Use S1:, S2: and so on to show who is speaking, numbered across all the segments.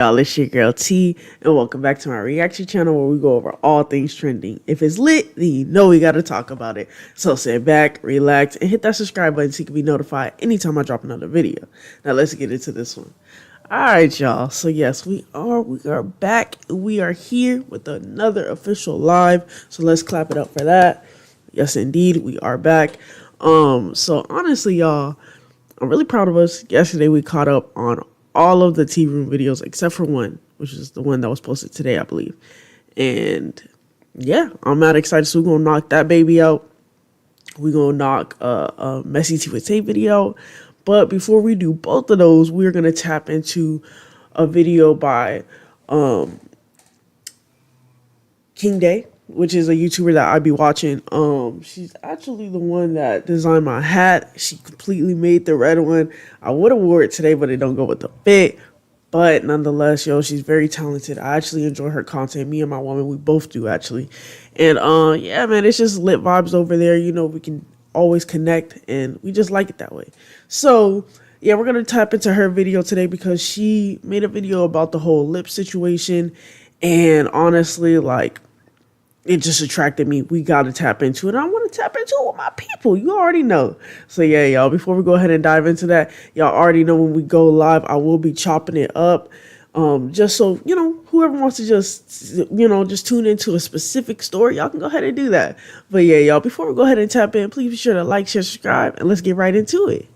S1: Y'all, it's your girl T, and welcome back to my reaction channel where we go over all things trending. If it's lit, then you know we gotta talk about it. So sit back, relax, and hit that subscribe button so you can be notified anytime I drop another video. Now let's get into this one. Alright, y'all. So yes, we are back. We are here with another official live. So let's clap it up for that. Yes, indeed, we are back. So honestly, y'all, I'm really proud of us. Yesterday we caught up on all of the tea room videos except for one, which is the one that was posted today, I believe. And yeah, I'm not excited. So we're gonna knock that baby out. We're gonna knock a messy tea with tape video. But before we do both of those, we're gonna tap into a video by King Day, which is a YouTuber that I be watching. She's actually the one that designed my hat. She completely made the red one. I would have wore it today, but it don't go with the fit. But nonetheless, yo, she's very talented. I actually enjoy her content. Me and my woman, we both do actually. And yeah, man, it's just lit vibes over there. You know, we can always connect, and we just like it that way. So yeah, we're gonna tap into her video today because she made a video about the whole Llips situation, and honestly, like, it just attracted me. We got to tap into it. I want to tap into it with my people. You already know. So yeah, y'all, before we go ahead and dive into that, y'all already know when we go live, I will be chopping it up. Just so, you know, whoever wants to just, you know, just tune into a specific story, y'all can go ahead and do that. But yeah, y'all, before we go ahead and tap in, please be sure to like, share, subscribe, and let's get right into it.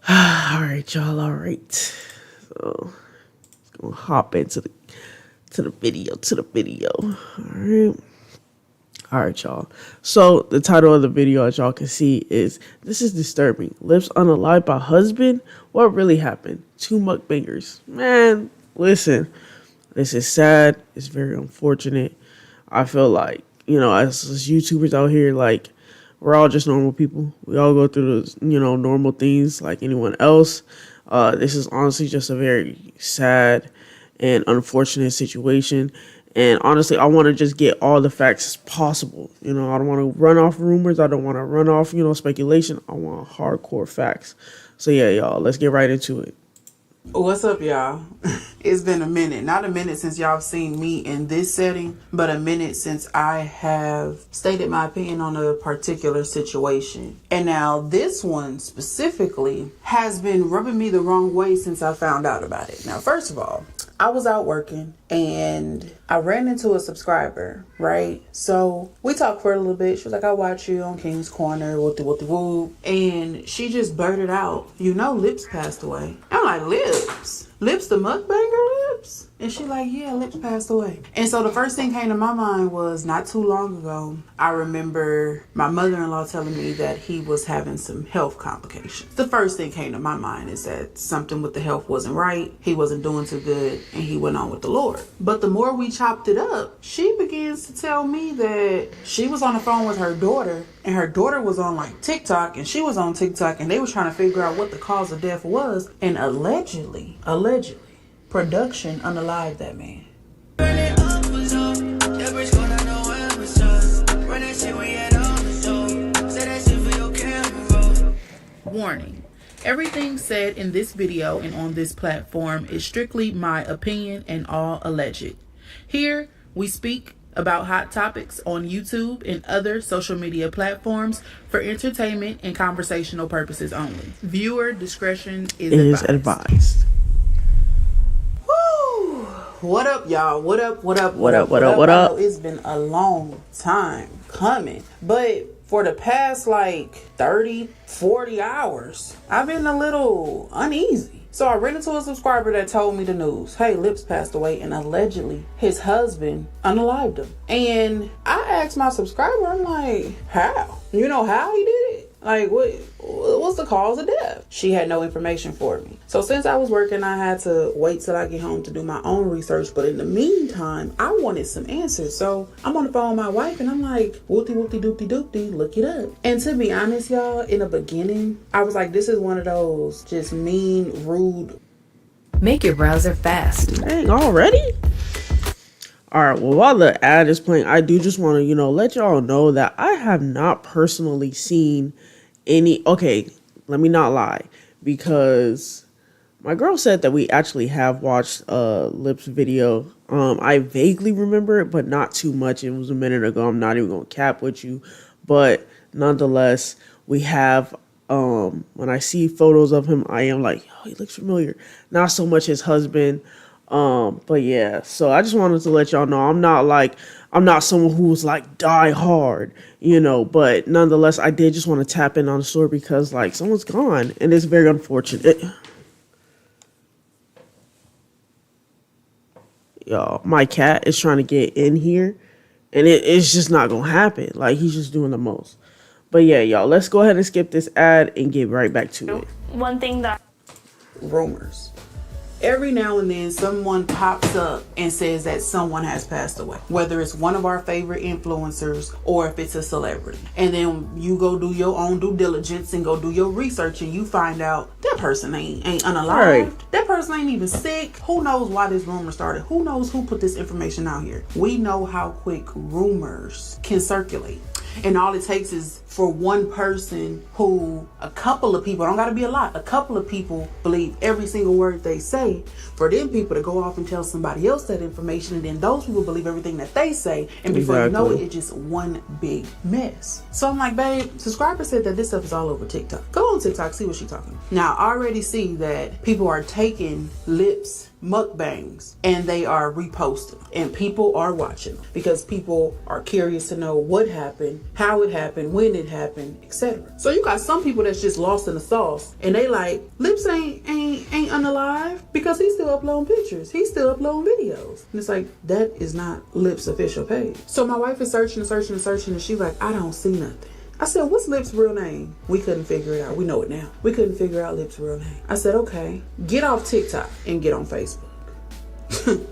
S1: All right, y'all. All right. So let's go hop into the video. All right, y'all. So the title of the video, as y'all can see, is "This is disturbing. Llips unalived by husband. What really happened? Two mukbangers." Man, listen, this is sad. It's very unfortunate. I feel like, you know, as YouTubers out here, like, we're all just normal people. We all go through the, you know, normal things like anyone else. This is honestly just a very sad and unfortunate situation. And honestly, I want to just get all the facts as possible. You know, I don't want to run off rumors. I don't want to run off, you know, speculation. I want hardcore facts. So yeah, y'all, let's get right into it.
S2: What's up, y'all? It's been a minute. Not a minute since y'all seen me in this setting, but a minute since I have stated my opinion on a particular situation. And now this one specifically has been rubbing me the wrong way since I found out about it. Now, first of all, I was out working and I ran into a subscriber, right? So we talked for a little bit. She was like, "I watch you on King's Corner, whoop-de-whoop-de-whoop." And she just blurted out, "You know, Llips passed away." I'm like, "Llips? Llips the mukbanger Llips?" And she like, "Yeah, Llips passed away." And so the first thing came to my mind was, not too long ago, I remember my mother-in-law telling me that he was having some health complications. The first thing came to my mind is that something with the health wasn't right. He wasn't doing too good, and he went on with the Lord. But the more we chopped it up, she begins to tell me that she was on the phone with her daughter, and her daughter was on like TikTok, and she was on TikTok, and they were trying to figure out what the cause of death was, and allegedly, production unalived that man. Warning. Everything said in this video and on this platform is strictly my opinion and all alleged. Here, we speak about hot topics on YouTube and other social media platforms for entertainment and conversational purposes only. Viewer discretion is advised. Woo! What up, y'all? What up? It's been a long time coming, but for the past like 30, 40 hours, I've been a little uneasy. So I ran into a subscriber that told me the news. Hey, Llips passed away, and allegedly his husband unalived him. And I asked my subscriber, I'm like, how? You know how he did it? Like, what's the cause of death? She had no information for me. So since I was working, I had to wait till I get home to do my own research. But in the meantime, I wanted some answers. So I'm on the phone with my wife, and I'm like, whoopty-whoopty-doopty-doopty, look it up. And to be honest, y'all, in the beginning, I was like, this is one of those just mean, rude.
S3: Make your browser fast.
S1: Dang, already? All right, well, while the ad is playing, I do just want to, you know, let y'all know that I have not personally seen any. Okay, let me not lie, because My girl said that we actually have watched Llips video. I vaguely remember it, but not too much. It was a minute ago. I'm not even gonna cap with you, but nonetheless, we have. When I see photos of him, I am like, oh, he looks familiar. Not so much his husband, but yeah. So I just wanted to let y'all know I'm not someone who was like die hard, But nonetheless, I did just want to tap in on the story because like someone's gone, and it's very unfortunate. Y'all, my cat is trying to get in here, and it's just not gonna happen. Like he's just doing the most. But yeah, y'all, let's go ahead and skip this ad and get right back to it.
S4: One thing that
S2: Rumors. Every now and then someone pops up and says that someone has passed away, whether it's one of our favorite influencers or if it's a celebrity. And then you go do your own due diligence and go do your research, and you find out that person ain't unalived. Right. That person ain't even sick. Who knows why this rumor started? Who knows who put this information out here? We know how quick rumors can circulate. And all it takes is for one person who, a couple of people, don't gotta be a lot, a couple of people believe every single word they say, for them people to go off and tell somebody else that information, and then those people believe everything that they say, and before you know it, it's just one big mess. So I'm like, babe, subscriber said that this stuff is all over TikTok. Go on TikTok, see what she's talking about. Now, I already see that people are taking Llips mukbangs and they are reposting, and people are watching them because people are curious to know what happened, how it happened, when it happened, etc. So you got some people that's just lost in the sauce, and they like, Llips ain't unalive because he's still uploading pictures, he's still uploading videos, and it's like, that is not Llips official page. So my wife is searching and she's like, I don't see nothing. I said, what's Llips' real name? We couldn't figure it out. We know it now. We couldn't figure out Llips' real name. I said, okay, get off TikTok and get on Facebook.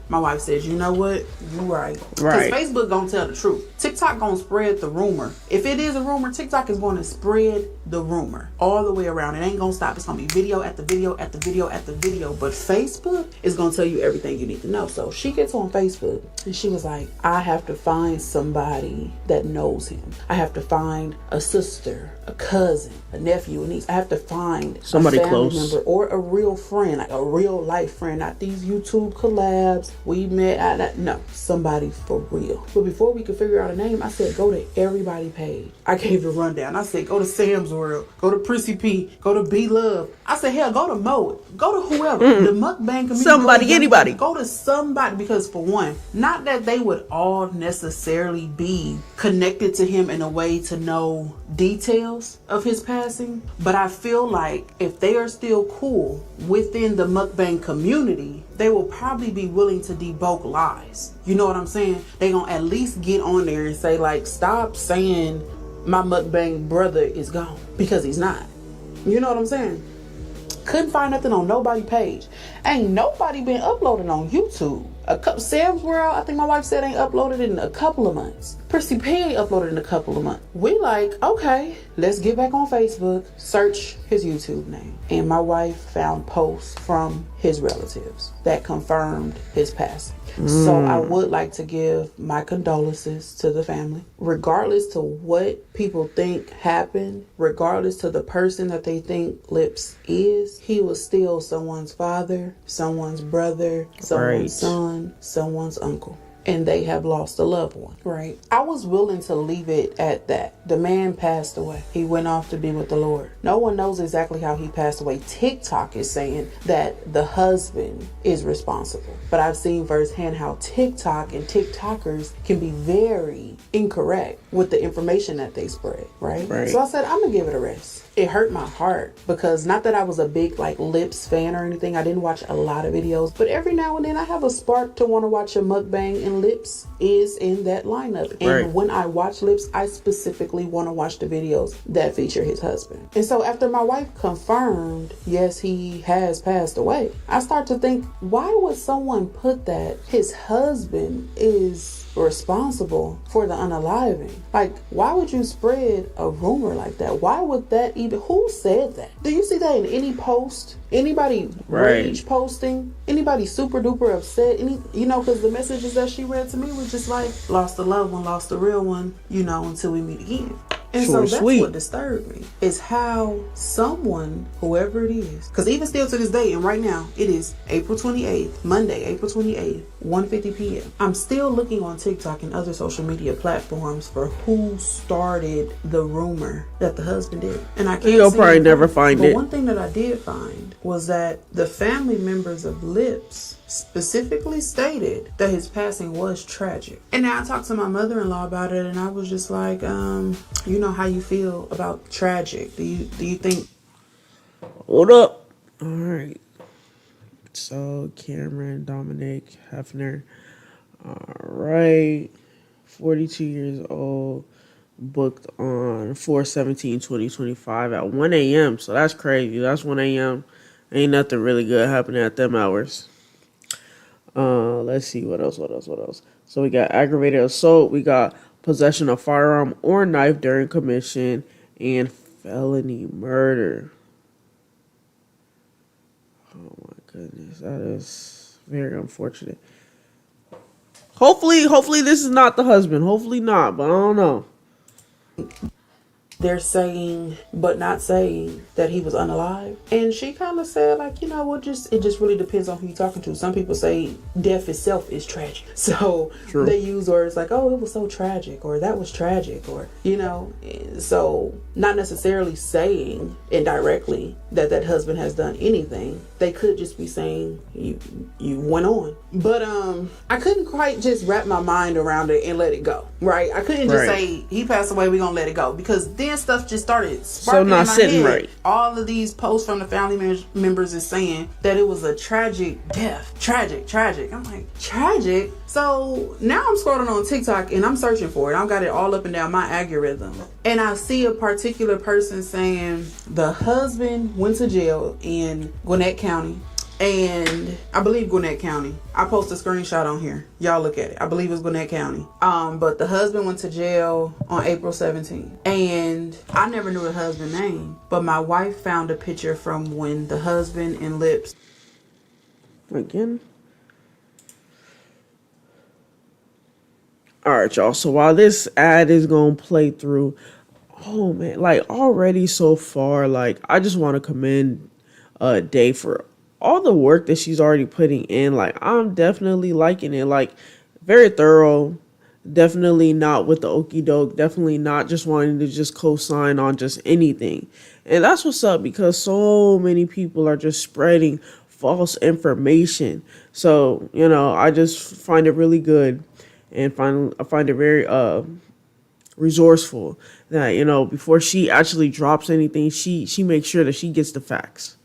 S2: My wife says, you know what? You're right. Because Facebook gonna tell the truth. TikTok gonna spread the rumor. If it is a rumor, TikTok is gonna spread the rumor all the way around. It ain't gonna stop. It's gonna be video at the video at the video at the video. But Facebook is gonna tell you everything you need to know. So she gets on Facebook and she was like, I have to find somebody that knows him. I have to find a sister, a cousin, a nephew, a niece. I have to find
S1: somebody
S2: a family
S1: close
S2: member or a real friend, like a real life friend, not these YouTube collabs. We met, no, somebody for real. But before we could figure out a name, I said, go to everybody page. I gave a rundown. I said, go to Sam's World, go to Prissy P, go to B Love. I said, hell, go to Mo, go to whoever, the mukbang community.
S1: Somebody, anybody.
S2: Go to somebody, because for one, not that they would all necessarily be connected to him in a way to know details of his passing, but I feel like if they are still cool within the mukbang community, they will probably be willing to debunk lies. You know what I'm saying? They gonna at least get on there and say, like, stop saying my mukbang brother is gone, because he's not. You know what I'm saying? Couldn't find nothing on nobody page. Ain't nobody been uploading on YouTube. Sam's World, I think my wife said, ain't uploaded in a couple of months. Prissy P ain't uploaded in a couple of months. We like, okay, let's get back on Facebook, search his YouTube name. And my wife found posts from his relatives that confirmed his passing. So I would like to give my condolences to the family, regardless to what people think happened, regardless to the person that they think Llips is. He was still someone's father, someone's brother, someone's son, someone's uncle. And they have lost a loved one, right? I was willing to leave it at that. The man passed away. He went off to be with the Lord. No one knows exactly how he passed away. TikTok is saying that the husband is responsible. But I've seen firsthand how TikTok and TikTokers can be very incorrect with the information that they spread, right? So I said, I'm gonna give it a rest. It hurt my heart because not that I was a big like Llips fan or anything. I didn't watch a lot of videos, but every now and then I have a spark to want to watch a mukbang, and Llips is in that lineup. And when I watch Llips, I specifically want to watch the videos that feature his husband. And so after my wife confirmed, yes, he has passed away, I start to think, why would someone put that his husband is responsible for the unaliving? Like, why would you spread a rumor like that? Why would that even, who said that? Do you see that in any post? Anybody rage posting? Anybody super duper upset? Because the messages that she read to me was just like, lost a loved one, lost a real one, until we meet again. And
S1: Short,
S2: so that's
S1: sweet.
S2: what disturbed me, is how someone, whoever it is, because even still to this day, and right now, it is April 28th, Monday, April 28th, 1:50 p.m. I'm still looking on TikTok and other social media platforms for who started the rumor that the husband did. And I can't
S1: You'll
S2: see
S1: probably
S2: anything.
S1: never find
S2: But
S1: it.
S2: one thing that I did find was that the family members of Llips specifically stated that his passing was tragic. And now I talked to my mother-in-law about it, and I was just like, you know how you feel about tragic. Do you think...
S1: Hold up. All right. So Cameron Dominic Hefner. All right. 42 years old. Booked on 4/17/2025 at 1 a.m. So that's crazy. That's 1 a.m. Ain't nothing really good happening at them hours. Let's see what else. So we got aggravated assault. We got possession of firearm or knife during commission, and felony murder. Oh my goodness, that is very unfortunate. Hopefully this is not the husband. Hopefully not, but I don't know.
S2: They're saying, but not saying, that he was unalive. And she kind of said, like, you know what, it just really depends on who you're talking to. Some people say death itself is tragic. So
S1: True.
S2: They use words like, oh, it was so tragic, or that was tragic, or, you know. So not necessarily saying indirectly that husband has done anything. They could just be saying you went on. But I couldn't quite just wrap my mind around it and let it go. Right? I couldn't just say he passed away, we're gonna let it go, because then stuff just started sparking in my head. Right. All of these posts from the family members is saying that it was a tragic death. Tragic. I'm like, tragic? So now I'm scrolling on TikTok and I'm searching for it. I've got it all up and down my algorithm. And I see a particular person saying the husband went to jail in Gwinnett County. And I believe Gwinnett County. I post a screenshot on here. Y'all look at it. I believe it's Gwinnett County. But the husband went to jail on April 17th. And I never knew the husband's name. But my wife found a picture from when the husband and Llips.
S1: Again. Alright, y'all. So while this ad is gonna play through, oh man, like already so far, like I just want to commend Day for all the work that she's already putting in. Like I'm definitely liking it. Like very thorough. Definitely not with the okie doke. Definitely not just wanting to just co-sign on just anything. And that's what's up, because so many people are just spreading false information. So, you know, I just find it really good, and I find it very resourceful that, you know, before she actually drops anything, she makes sure that she gets the facts.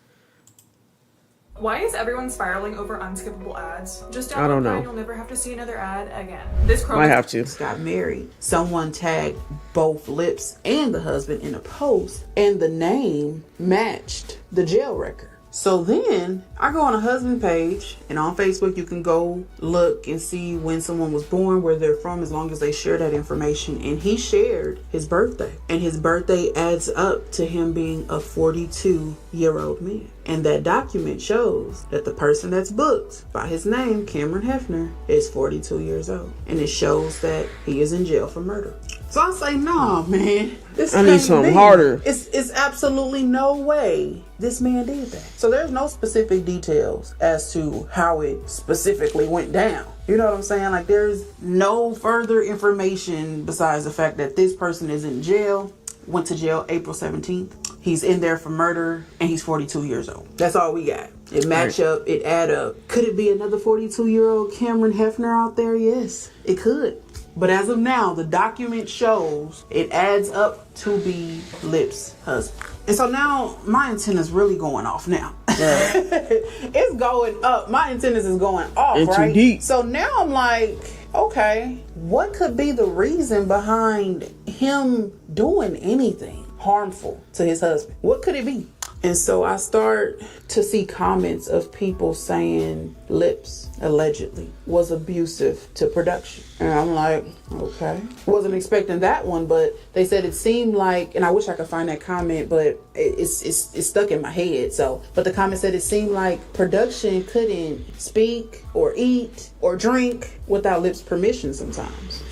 S4: Why is everyone spiraling over unskippable ads? Just
S1: I don't
S4: download
S1: know.
S4: Prime, you'll never have to see another ad again. This Chrome
S1: Might have to.
S2: Got married. Someone tagged both Llips and the husband in a post, and the name matched the jail record. So then I go on a husband page, and on Facebook you can go look and see when someone was born, where they're from, as long as they share that information. And he shared his birthday, and his birthday adds up to him being a 42-year-old man. And that document shows that the person that's booked by his name, Cameron Hefner, is 42 years old. And it shows that he is in jail for murder. So I say, nah, man.
S1: I need something harder.
S2: It's absolutely no way this man did that. So there's no specific details as to how it specifically went down. You know what I'm saying? Like, there's no further information besides the fact that this person is in jail, went to jail April 17th. He's in there for murder, and he's 42 years old. That's all we got. It match up, it add up. Could it be another 42-year-old Cameron Hefner out there? Yes, it could. But as of now, the document shows it adds up to be Llips' husband. And so now my antenna's really going off now. It's going up. My antennas is going off,
S1: It's
S2: right?
S1: deep.
S2: So now I'm like, okay, what could be the reason behind him doing anything harmful to his husband? What could it be? And so I start to see comments of people saying Llips allegedly was abusive to production. And I'm like, okay. Wasn't expecting that one, but they said it seemed like, and I wish I could find that comment, but it's stuck in my head. So, but the comment said it seemed like production couldn't speak or eat or drink without Llips' permission sometimes.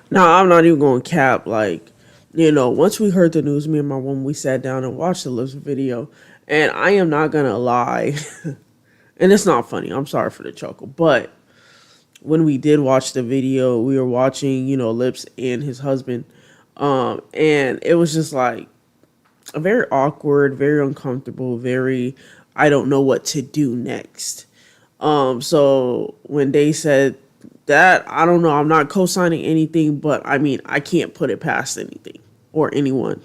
S1: No, I'm not even going to cap. Like, once we heard the news, me and my mom, we sat down and watched the Llips video. And I am not going to lie. And it's not funny. I'm sorry for the chuckle. But when we did watch the video, we were watching, Llips and his husband. And it was just like very awkward, very uncomfortable, very, I don't know what to do next. So when they said that, I don't know, I'm not co-signing anything, but I mean, I can't put it past anything or anyone.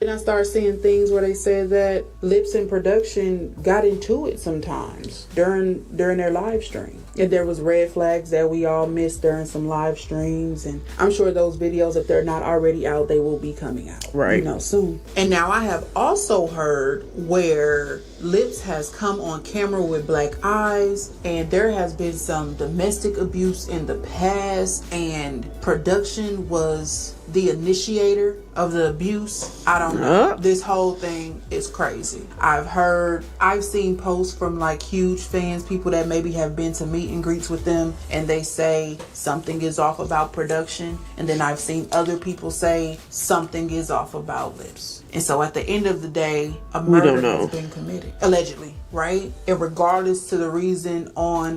S2: And I started seeing things where they said that Llips in production got into it sometimes during their live stream. And there was red flags that we all missed during some live streams. And I'm sure those videos, if they're not already out, they will be coming out,
S1: right,
S2: soon. And now I have also heard where Llips has come on camera with black eyes, and there has been some domestic abuse in the past, and production was the initiator of the abuse. I don't know. This whole thing is crazy. I've seen posts from like huge fans, people that maybe have been to meet and greets with them, and they say something is off about production. And then I've seen other people say something is off about Llips. And so at the end of the day, a murder has been committed. Allegedly, right? And regardless to the reason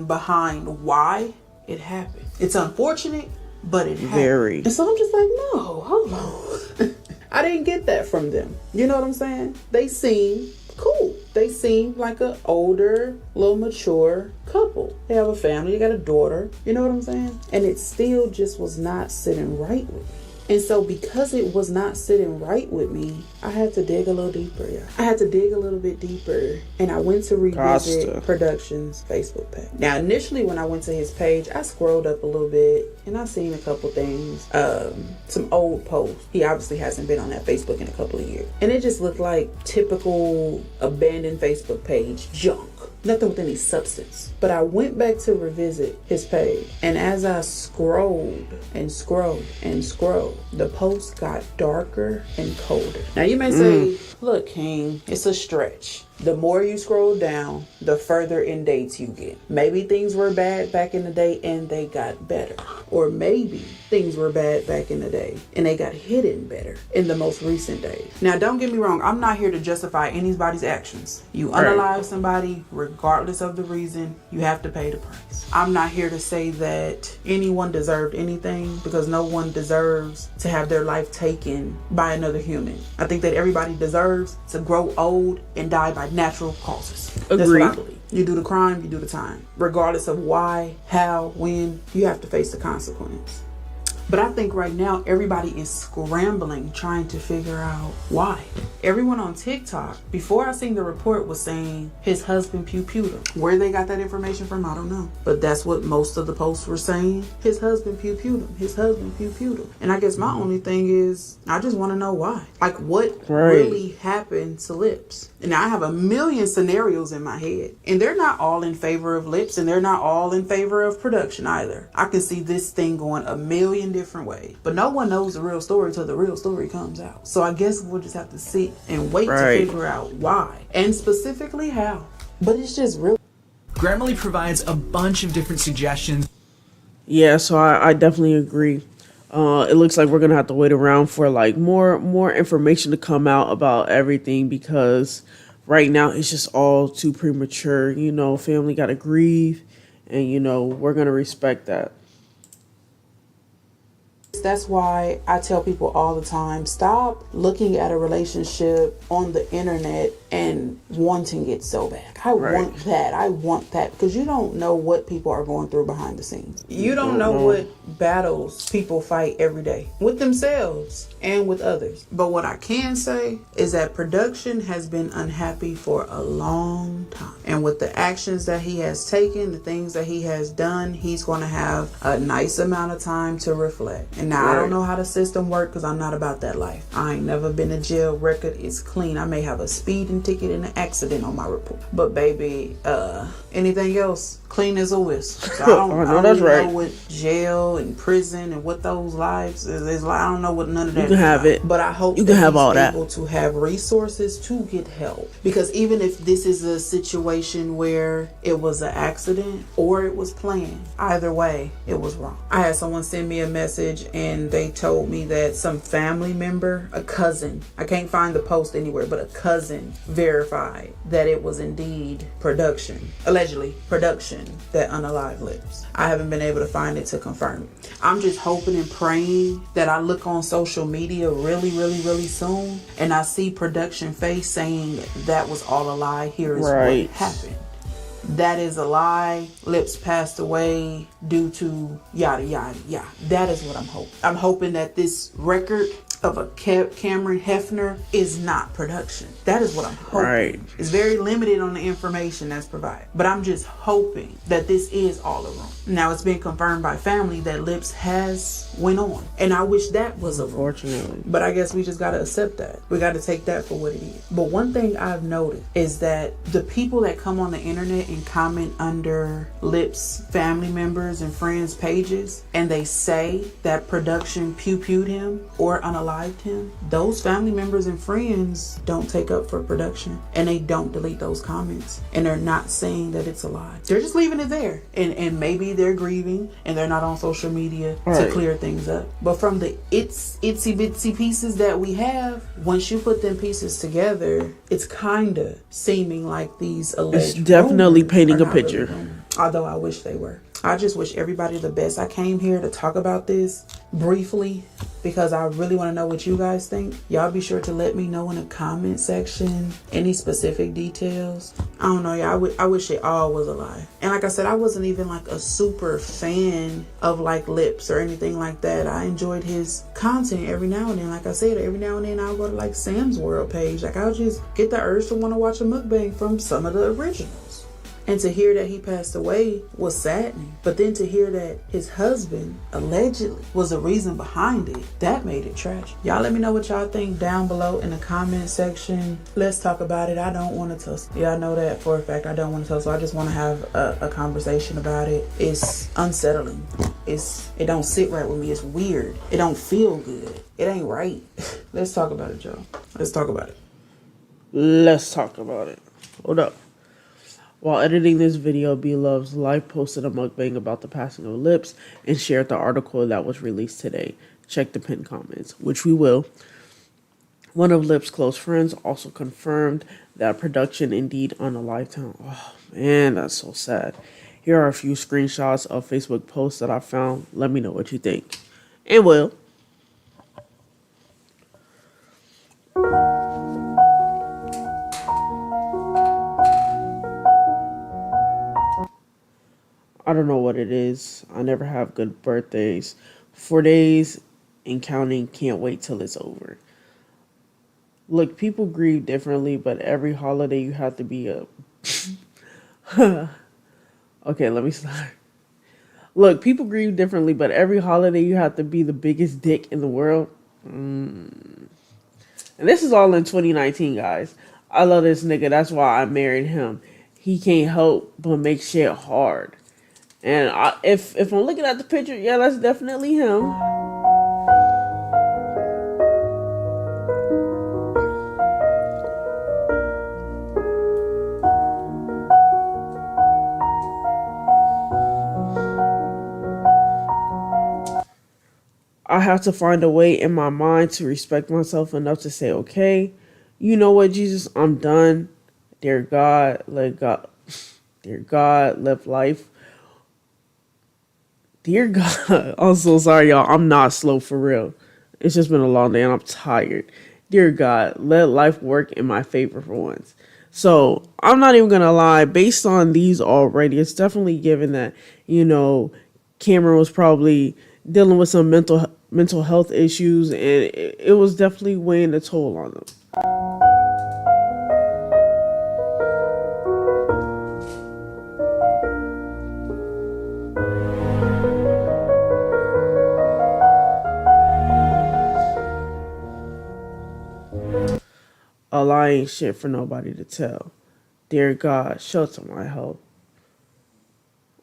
S2: behind why it happened. It's unfortunate, but it happened.
S1: Very.
S2: And so I'm just like, no, hold on. I didn't get that from them. You know what I'm saying? They seem cool. They seem like an older, little mature couple. They have a family. They got a daughter. You know what I'm saying? And it still just was not sitting right with me. And so because it was not sitting right with me, I had to dig a little deeper. Yeah, I had to dig a little bit deeper. And I went to revisit Production's Facebook page. Now, initially when I went to his page, I scrolled up a little bit and I seen a couple things, some old posts. He obviously hasn't been on that Facebook in a couple of years. And it just looked like typical abandoned Facebook page junk. Nothing with any substance. But I went back to revisit his page. And as I scrolled and scrolled and scrolled, the post got darker and colder. Now you may say, look, King, it's a stretch. The more you scroll down, the further in dates you get. Maybe things were bad back in the day and they got better. Or maybe things were bad back in the day and they got hidden better in the most recent days. Now, don't get me wrong. I'm not here to justify anybody's actions. You unalive somebody, regardless of the reason, you have to pay the price. I'm not here to say that anyone deserved anything, because no one deserves to have their life taken by another human. I think that everybody deserves to grow old and die by natural causes.
S1: Agreed.
S2: That's what I believe. You do the crime, you do the time. Regardless of why, how, when, you have to face the consequence. But I think right now everybody is scrambling, trying to figure out why. Everyone on TikTok, before I seen the report, was saying his husband pew-pewed him. Where they got that information from, I don't know. But that's what most of the posts were saying. His husband pew-pewed him. His husband pew-pewed him. And I guess my only thing is, I just want to know why. Like, what really happened to Llips? And I have a million scenarios in my head. And they're not all in favor of Llips, and they're not all in favor of production either. I can see this thing going a million different ways. But no one knows the real story till the real story comes out. So I guess we'll just have to sit and wait to figure out why. And specifically how. But it's just really...
S5: Grammarly provides a bunch of different suggestions.
S1: Yeah, so I definitely agree. It looks like we're gonna have to wait around for like more information to come out about everything, because right now it's just all too premature. Family gotta grieve, and we're gonna respect that.
S2: That's why I tell people all the time, stop looking at a relationship on the internet and wanting it so bad. I want that, because you don't know what people are going through behind the scenes. You don't know what battles people fight every day with themselves and with others. But what I can say is that production has been unhappy for a long time. And with the actions that he has taken, the things that he has done, he's going to have a nice amount of time to reflect. And now I don't know how the system works, because I'm not about that life. I ain't never been to jail. Record is clean. I may have a speeding ticket and an accident on my report. But baby, anything else, clean as a whistle. So I don't know what jail and prison and what those lives is like. I don't know what none of that.
S1: You can have it,
S2: but I hope
S1: you can have all that.
S2: Able to have resources to get help, because even if this is a situation where it was an accident or it was planned, either way, it was wrong. I had someone send me a message, and and they told me that some family member, a cousin, I can't find the post anywhere, but a cousin verified that it was indeed production, allegedly production, that unalived Llips. I haven't been able to find it to confirm it. I'm just hoping and praying that I look on social media really soon and I see production face saying that was all a lie. Here is
S1: Right.
S2: what happened. That is a lie. Llips passed away due to yada yada yada. That is what I'm hoping. I'm hoping that this record of a Cameron Hefner is not production. That is what I'm hoping.
S1: Right.
S2: It's very limited on the information that's provided, but I'm just hoping that this is all a rumor. Now it's been confirmed by family that Llips has went on, and I wish that was a rumor.
S1: Unfortunately.
S2: But I guess we just gotta accept that. We gotta take that for what it is. But one thing I've noticed is that the people that come on the internet and comment under Llips family members and friends pages, and they say that production pew-pewed him or unalived him, those family members and friends don't take up for production, and they don't delete those comments, and they're not saying that it's a lie. They're just leaving it there, and maybe they're grieving and they're not on social media to clear things up. But from the itsy bitsy pieces that we have, once you put them pieces together, it's kind of seeming like these alleged
S1: It's definitely
S2: rumors
S1: painting
S2: are
S1: a
S2: not really
S1: picture.
S2: rumors, although I wish they were. I just wish everybody the best. I came here to talk about this briefly because I really want to know what you guys think. Y'all be sure to let me know in the comment section any specific details. I don't know, y'all. I wish it all was a lie. And like I said, I wasn't even like a super fan of like Llips or anything like that. I enjoyed his content every now and then. Like I said, every now and then I'll go to like Sam's World page. Like I'll just get the urge to want to watch a mukbang from some of the originals. And to hear that he passed away was saddening. But then to hear that his husband allegedly was the reason behind it, that made it tragic. Y'all let me know what y'all think down below in the comment section. Let's talk about it. I don't want to tussle. Yeah, I know that for a fact. I don't want to tussle. I just want to have a conversation about it. It's unsettling. It don't sit right with me. It's weird. It don't feel good. It ain't right. Let's talk about it, y'all. Let's talk about it.
S1: Let's talk about it. Hold up. While editing this video, B-Love's Life posted a mukbang about the passing of Llips and shared the article that was released today. Check the pinned comments, which we will. One of Llips' close friends also confirmed that production indeed unalived him. Oh man, that's so sad. Here are a few screenshots of Facebook posts that I found. Let me know what you think. And will. I don't know what it is. I never have good birthdays. 4 days and counting. Can't wait till it's over. Look, people grieve differently, but every holiday you have to be a... Okay, let me start. Look, people grieve differently, but every holiday you have to be the biggest dick in the world. And this is all in 2019, guys. I love this nigga. That's why I married him. He can't help but make shit hard. And if I'm looking at the picture, yeah, that's definitely him. I have to find a way in my mind to respect myself enough to say, okay, you know what, Jesus, I'm done. Dear God, let live life. Dear God, I'm so sorry, y'all. I'm not slow for real. It's just been a long day and I'm tired. Dear God, let life work in my favor for once. So I'm not even going to lie. Based on these already, it's definitely given that, Cameron was probably dealing with some mental health issues, and it was definitely weighing a toll on them. A lie ain't shit for nobody to tell. Dear God, shelter my help.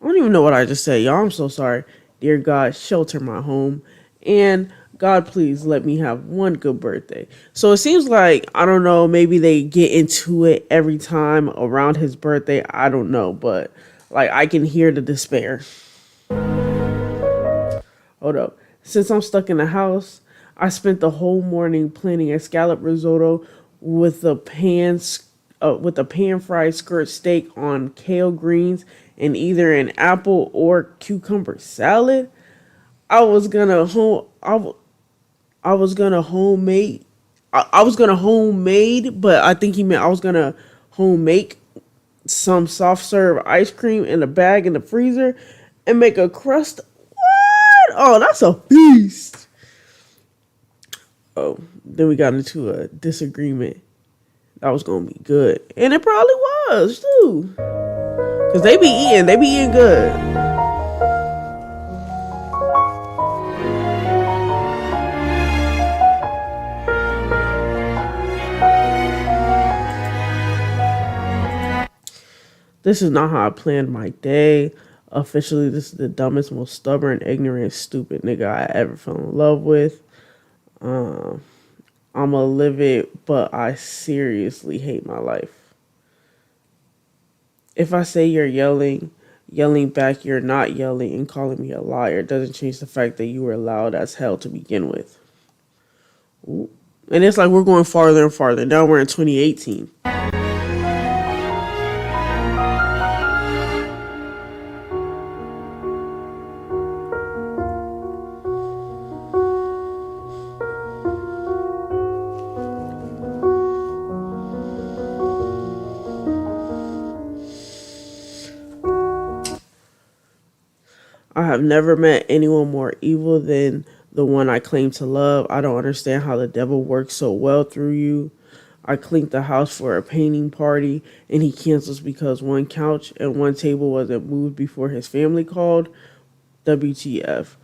S1: I don't even know what I just said, y'all. I'm so sorry. Dear God, shelter my home. And God, please let me have one good birthday. So it seems like, I don't know, maybe they get into it every time around his birthday. I don't know. But, I can hear the despair. Hold up. Since I'm stuck in the house, I spent the whole morning planning a scallop risotto with a pan fried skirt steak on kale greens and either an apple or cucumber salad. I was gonna home I was gonna homemade I was gonna homemade, but I think he meant I was gonna home make some soft serve ice cream in a bag in the freezer and make a crust. What? Oh, that's a feast. Oh, then we got into a disagreement. That was gonna be good, and it probably was too. Cause they be eating good. This is not how I planned my day. Officially, this is the dumbest, most stubborn, ignorant, stupid nigga I ever fell in love with. I'ma live it, but I seriously hate my life. If I say you're yelling back, you're not yelling and calling me a liar. It doesn't change the fact that you were loud as hell to begin with. Ooh. And it's like we're going farther and farther. Now we're in 2018. I have never met anyone more evil than the one I claim to love. I don't understand how the devil works so well through you. I cleaned the house for a painting party, and he cancels because one couch and one table wasn't moved before his family called. WTF.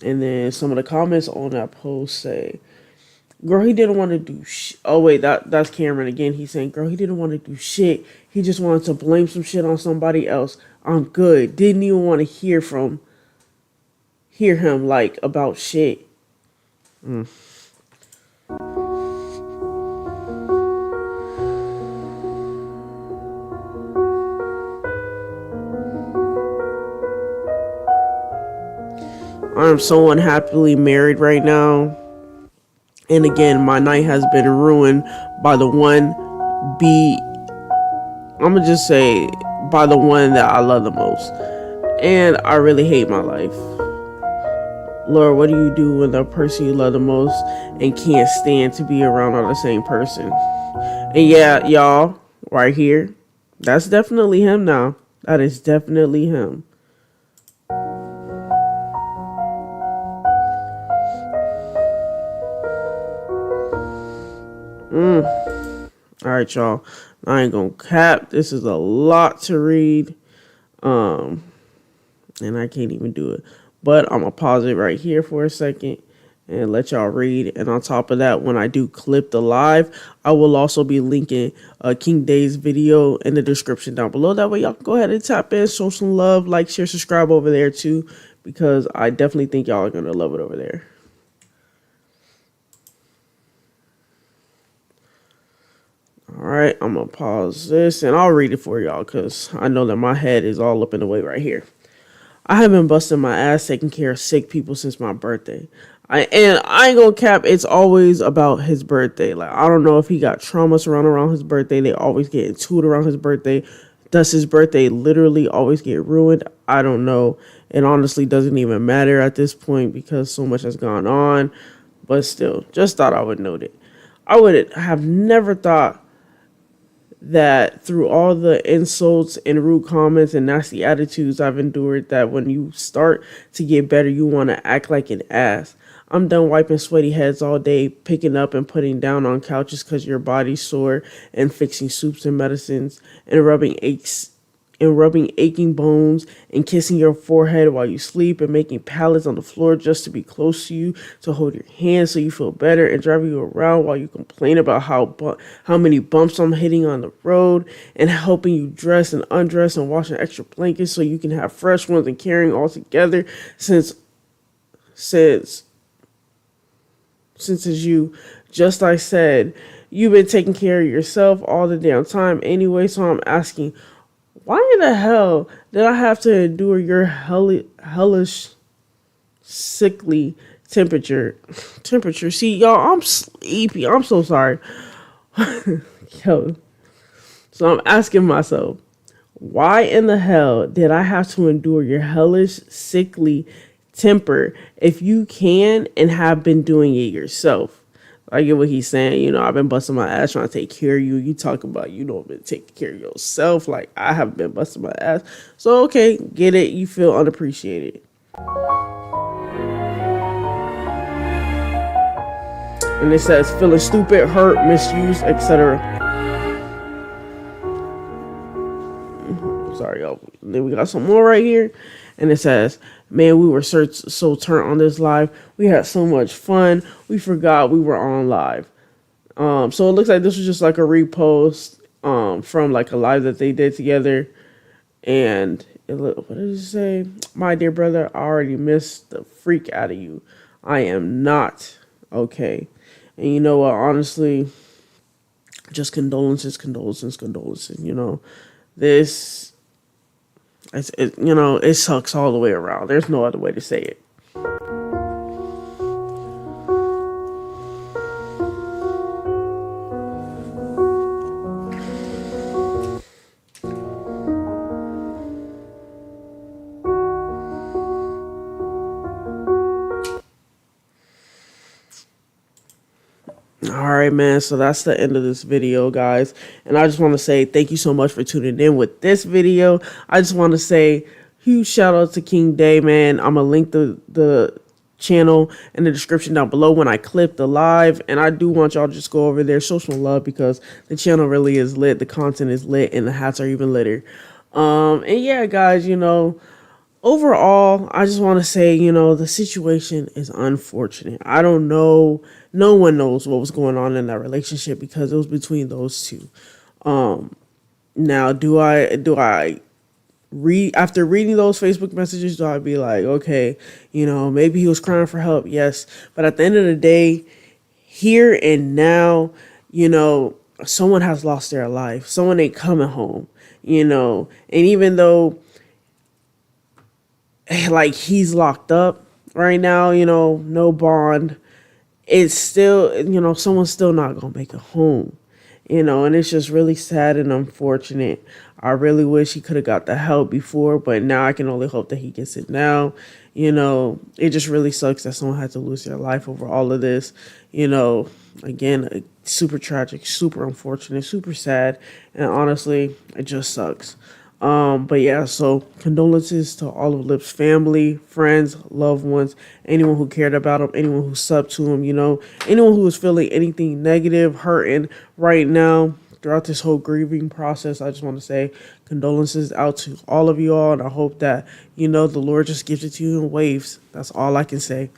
S1: And then some of the comments on that post say, girl, he didn't want to do shit. Oh, wait, that's Cameron again. He's saying, girl, he didn't want to do shit. He just wanted to blame some shit on somebody else. I'm good. Didn't even want to hear him, like, about shit. I am so unhappily married right now. And again, my night has been ruined by the one I'm gonna just say, by the one that I love the most. And I really hate my life. Lord, what do you do when the person you love the most and can't stand to be around are the same person? And yeah, y'all, right here, that's definitely him now. That is definitely him. All right, y'all. I ain't gonna cap. This is a lot to read. And I can't even do it. But I'm gonna pause it right here for a second and let y'all read. And on top of that, when I do clip the live, I will also be linking King Day's video in the description down below. That way y'all can go ahead and tap in, show some love, like, share, subscribe over there too, because I definitely think y'all are gonna love it over there. All right, I'm going to pause this, and I'll read it for y'all because I know that my head is all up in the way right here. I have been busting my ass taking care of sick people since my birthday. I ain't going to cap, it's always about his birthday. Like, I don't know if he got trauma surrounded around his birthday. They always get into it around his birthday. Does his birthday literally always get ruined? I don't know. It honestly doesn't even matter at this point because so much has gone on. But still, just thought I would note it. I would have never thought that through all the insults and rude comments and nasty attitudes I've endured, that when you start to get better, you want to act like an ass. I'm done wiping sweaty heads all day, picking up and putting down on couches because your body's sore, and fixing soups and medicines, and rubbing aching bones, and kissing your forehead while you sleep, and making pallets on the floor just to be close to you, to hold your hand so you feel better, and driving you around while you complain about how many bumps I'm hitting on the road, and helping you dress and undress and washing extra blankets so you can have fresh ones, and carrying all together since as you, just like I said, you've been taking care of yourself all the damn time anyway. So I'm asking, why in the hell did I have to endure your hellish sickly temperature. See, y'all, I'm sleepy. I'm so sorry. Yo. So I'm asking myself, why in the hell did I have to endure your hellish, sickly temper if you can and have been doing it yourself? I get what he's saying. You know, I've been busting my ass trying to take care of you. You talk about you don't been taking care of yourself. Like, I have been busting my ass. So, okay, get it. You feel unappreciated. And it says, feeling stupid, hurt, misused, etc. Sorry, y'all. Then we got some more right here. And it says, man, we were so turned on this live. We had so much fun. We forgot we were on live. So it looks like this was just like a repost from like a live that they did together. And what did it say? My dear brother, I already missed the freak out of you. I am not okay. And you know what? Honestly, just condolences. You know, this, you know, it sucks all the way around. There's no other way to say it. All right, man. So that's the end of this video, guys. And I just want to say thank you so much for tuning in with this video. I just want to say huge shout out to King Day, man. I'm going to link the channel in the description down below when I clip the live. And I do want y'all to just go over there, show some love, because the channel really is lit. The content is lit and the hats are even litter. And yeah, guys, you know, overall, I just want to say, you know, the situation is unfortunate. I don't know. No one knows what was going on in that relationship because it was between those two. Now, do I read, after reading those Facebook messages, do I be like, okay, you know, maybe he was crying for help? Yes. But at the end of the day, here and now, you know, someone has lost their life. Someone ain't coming home, you know, and even though like he's locked up right now, you know, no bond, it's still, you know, someone's still not gonna make it home, you know, and it's just really sad and unfortunate. I really wish he could have got the help before, but now I can only hope that he gets it now. You know, it just really sucks that someone had to lose their life over all of this. You know, again, super tragic, super unfortunate, super sad, and honestly, it just sucks. But yeah, so condolences to all of Llips' family, friends, loved ones, anyone who cared about him, anyone who subbed to him, you know, anyone who is feeling anything negative, hurting right now throughout this whole grieving process. I just want to say condolences out to all of you all, and I hope that, you know, the Lord just gives it to you in waves. That's all I can say.